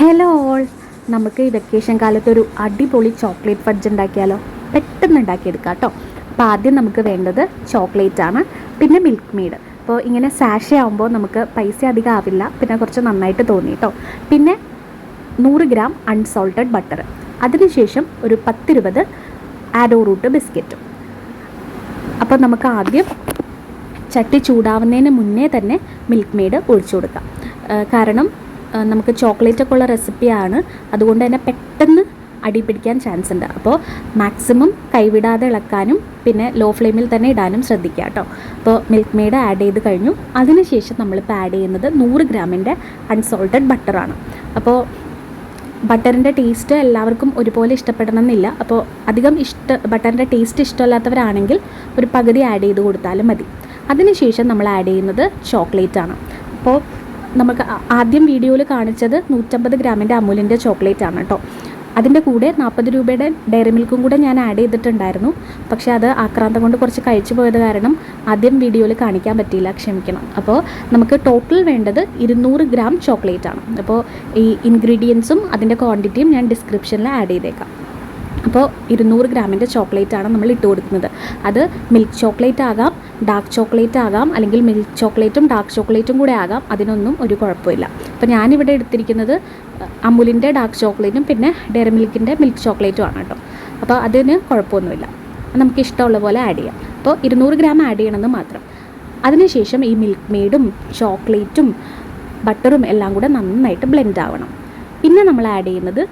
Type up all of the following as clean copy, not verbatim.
Hello all, നമുക്ക് ഈ vacation കാലത്ത് ഒരു അടിപൊളി ചോക്ലേറ്റ് ഫഡ്ജ് ഉണ്ടാക്കിയാലോ? പെട്ടെന്ന് ഉണ്ടാക്കിയെടുക്കാം കേട്ടോ. അപ്പോൾ ആദ്യം നമുക്ക് വേണ്ടത് ചോക്ലേറ്റ് ആണ്, പിന്നെ മിൽക്ക് മെയ്ഡ്. അപ്പോൾ ഇങ്ങനെ സാഷേ ആകുമ്പോൾ നമുക്ക് പൈസ അധികം ആവില്ല, പിന്നെ കുറച്ച് നന്നായിട്ട് തോന്നി കേട്ടോ. പിന്നെ 100 ഗ്രാം അൺസോൾട്ടഡ് ബട്ടർ, അതിനുശേഷം ഒരു 10-20 ആരോ റൂട്ട് ബിസ്ക്കറ്റും. അപ്പോൾ നമുക്ക് ആദ്യം ചട്ടി ചൂടാവുന്നതിന് മുന്നേ തന്നെ മിൽക്ക് മെയ്ഡ് ഒഴിച്ചു കൊടുക്കാം. കാരണം നമുക്ക് ചോക്ലേറ്റൊക്കെ ഉള്ള റെസിപ്പിയാണ്, അതുകൊണ്ട് തന്നെ പെട്ടെന്ന് അടി പിടിക്കാൻ ചാൻസ് ഉണ്ട്. അപ്പോൾ മാക്സിമം കൈവിടാതെ ഇളക്കാനും പിന്നെ ലോ ഫ്ലെയിമിൽ തന്നെ ഇടാനും ശ്രദ്ധിക്കുക കേട്ടോ. അപ്പോൾ മിൽക്ക് മെയ്ഡ് ആഡ് ചെയ്ത് കഴിഞ്ഞു. അതിനുശേഷം നമ്മളിപ്പോൾ ആഡ് ചെയ്യുന്നത് 100 ഗ്രാമിൻ്റെ അൺസോൾട്ടഡ് ബട്ടറാണ്. അപ്പോൾ ബട്ടറിൻ്റെ ടേസ്റ്റ് എല്ലാവർക്കും ഒരുപോലെ ഇഷ്ടപ്പെടണമെന്നില്ല. അപ്പോൾ അധികം ബട്ടറിൻ്റെ ടേസ്റ്റ് ഇഷ്ടമല്ലാത്തവരാണെങ്കിൽ ഒരു പകുതി ആഡ് ചെയ്ത് കൊടുത്താലും മതി. അതിനുശേഷം നമ്മൾ ആഡ് ചെയ്യുന്നത് ചോക്ലേറ്റ് ആണ്. അപ്പോൾ നമുക്ക് ആദ്യം വീഡിയോയിൽ കാണിച്ചത് 150 ഗ്രാമിൻ്റെ അമൂലിൻ്റെ ചോക്ലേറ്റ് ആണ് കേട്ടോ. അതിൻ്റെ കൂടെ 40 രൂപയുടെ ഡയറി മിൽക്കും കൂടെ ഞാൻ ആഡ് ചെയ്തിട്ടുണ്ടായിരുന്നു. പക്ഷേ അത് ആക്രാന്തം കൊണ്ട് കുറച്ച് കഴിച്ചു പോയത് കാരണം ആദ്യം വീഡിയോയിൽ കാണിക്കാൻ പറ്റിയില്ല, ക്ഷമിക്കണം. അപ്പോൾ നമുക്ക് ടോട്ടൽ വേണ്ടത് 200 ഗ്രാം ചോക്ലേറ്റ് ആണ്. അപ്പോൾ ഈ ഇൻഗ്രീഡിയൻസും അതിൻ്റെ ക്വാണ്ടിറ്റിയും ഞാൻ ഡിസ്ക്രിപ്ഷനിൽ ആഡ് ചെയ്തേക്കാം. അപ്പോൾ 200 ഗ്രാമിൻ്റെ ചോക്ലേറ്റാണ് നമ്മൾ ഇട്ട് കൊടുക്കുന്നത്. അത് മിൽക്ക് ചോക്ലേറ്റ് ആകാം, ഡാർക്ക് ചോക്ലേറ്റ് ആകാം, അല്ലെങ്കിൽ മിൽക്ക് ചോക്ലേറ്റും ഡാർക്ക് ചോക്ലേറ്റും കൂടെ ആകാം. അതിനൊന്നും ഒരു കുഴപ്പമില്ല. അപ്പോൾ ഞാനിവിടെ എടുത്തിരിക്കുന്നത് അമൂലിൻ്റെ ഡാർക്ക് ചോക്ലേറ്റും പിന്നെ ഡയറി മിൽക്കിൻ്റെ മിൽക്ക് ചോക്ലേറ്റും ആണ് കേട്ടോ. അപ്പോൾ അതിന് കുഴപ്പമൊന്നുമില്ല, നമുക്ക് ഇഷ്ടമുള്ള പോലെ ആഡ് ചെയ്യാം. അപ്പോൾ 200 ഗ്രാം ആഡ് ചെയ്യണമെന്ന് മാത്രം. അതിനുശേഷം ഈ മിൽക്ക് മെയ്ഡും ചോക്ലേറ്റും ബട്ടറും എല്ലാം കൂടെ നന്നായിട്ട് ബ്ലെൻഡ് ആവണം. പിന്നെ നമ്മൾ ആഡ് ചെയ്യുന്നത്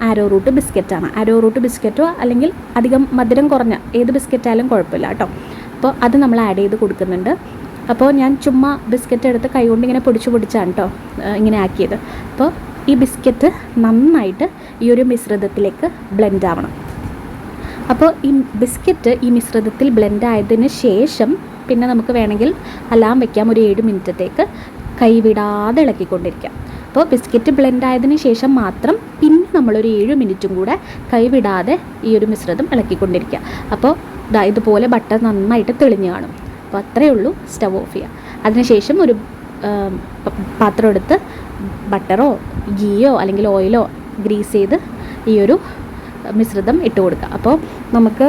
ആരോ റൂട്ട് ബിസ്ക്കറ്റാണ്. ആരോ റൂട്ട് ബിസ്ക്കറ്റോ അല്ലെങ്കിൽ അധികം മധുരം കുറഞ്ഞ ഏത് ബിസ്ക്കറ്റായാലും കുഴപ്പമില്ല കേട്ടോ. അപ്പോൾ അത് നമ്മൾ ആഡ് ചെയ്ത് കൊടുക്കുന്നുണ്ട്. അപ്പോൾ ഞാൻ ചുമ്മാ ബിസ്ക്കറ്റ് എടുത്ത് കൈകൊണ്ട് ഇങ്ങനെ പൊടിച്ചാണ് കേട്ടോ ഇങ്ങനെ ആക്കിയത്. അപ്പോൾ ഈ ബിസ്ക്കറ്റ് നന്നായിട്ട് ഈ ഒരു മിശ്രിതത്തിലേക്ക് ബ്ലെൻഡ് ആവണം. അപ്പോൾ ഈ ബിസ്ക്കറ്റ് ഈ മിശ്രിതത്തിൽ ബ്ലെൻഡ് ആയതിന് ശേഷം പിന്നെ നമുക്ക് വേണമെങ്കിൽ അലാം വയ്ക്കാം, ഒരു 7 മിനിറ്റത്തേക്ക് കൈവിടാതെ ഇളക്കിക്കൊണ്ടിരിക്കാം. അപ്പോൾ ബിസ്ക്കറ്റ് ബ്ലെൻഡ് ആയതിന് ശേഷം മാത്രം പിന്നെ നമ്മളൊരു 7 മിനിറ്റും കൂടെ കൈവിടാതെ ഈ ഒരു മിശ്രിതം ഇളക്കിക്കൊണ്ടിരിക്കുക. അപ്പോൾ ഇതുപോലെ ബട്ടർ നന്നായിട്ട് തെളിഞ്ഞ് കാണും. അപ്പോൾ അത്രയേ ഉള്ളൂ, സ്റ്റവ് ഓഫ് ചെയ്യുക. അതിനുശേഷം ഒരു പാത്രം എടുത്ത് ബട്ടറോ ഗീയോ അല്ലെങ്കിൽ ഓയിലോ ഗ്രീസ് ചെയ്ത് ഈ ഒരു മിശ്രിതം ഇട്ട് കൊടുക്കുക. അപ്പോൾ നമുക്ക്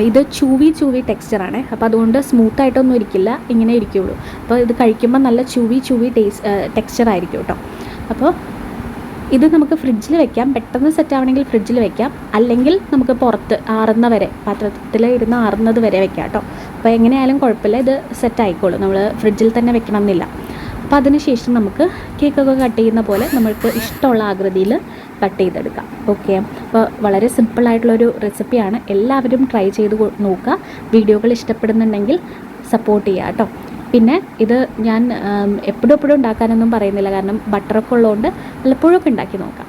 ഇത് ചൂവി ടെക്സ്ചറാണ്. അപ്പോൾ അതുകൊണ്ട് സ്മൂത്തായിട്ടൊന്നും ഇരിക്കില്ല, ഇങ്ങനെ ഇരിക്കുകയുള്ളൂ. അപ്പോൾ ഇത് കഴിക്കുമ്പോൾ നല്ല ചൂവി ടെക്സ്ചറായിരിക്കും കേട്ടോ. അപ്പോൾ ഇത് നമുക്ക് ഫ്രിഡ്ജിൽ വെക്കാം, പെട്ടെന്ന് സെറ്റ് ആവണമെങ്കിൽ ഫ്രിഡ്ജിൽ വെക്കാം, അല്ലെങ്കിൽ നമുക്ക് പുറത്ത് ആറുന്ന വരെ പാത്രത്തിൽ ഇരുന്ന് ആറുന്നത് വരെ വെക്കാം കേട്ടോ. അപ്പോൾ എങ്ങനെയായാലും കുഴപ്പമില്ല, ഇത് സെറ്റ് ആയിക്കോളും, നമ്മൾ ഫ്രിഡ്ജിൽ തന്നെ വെക്കണം എന്നില്ല. അപ്പോൾ അതിനുശേഷം നമുക്ക് കേക്കൊക്കെ കട്ട് ചെയ്യുന്ന പോലെ നമുക്ക് ഇഷ്ടമുള്ള ആകൃതിയിൽ കട്ട് ചെയ്തെടുക്കാം. ഓക്കെ, അപ്പോൾ വളരെ സിമ്പിളായിട്ടുള്ളൊരു റെസിപ്പിയാണ്. എല്ലാവരും ട്രൈ ചെയ്ത് നോക്കുക. വീഡിയോകൾ ഇഷ്ടപ്പെടുന്നുണ്ടെങ്കിൽ സപ്പോർട്ട് ചെയ്യുക കേട്ടോ. പിന്നെ ഇത് ഞാൻ എപ്പോഴും ഉണ്ടാക്കാനൊന്നും പറയുന്നില്ല, കാരണം ബട്ടറൊക്കെ ഉള്ളതുകൊണ്ട് വല്ലപ്പോഴൊക്കെ ഉണ്ടാക്കി നോക്കാം.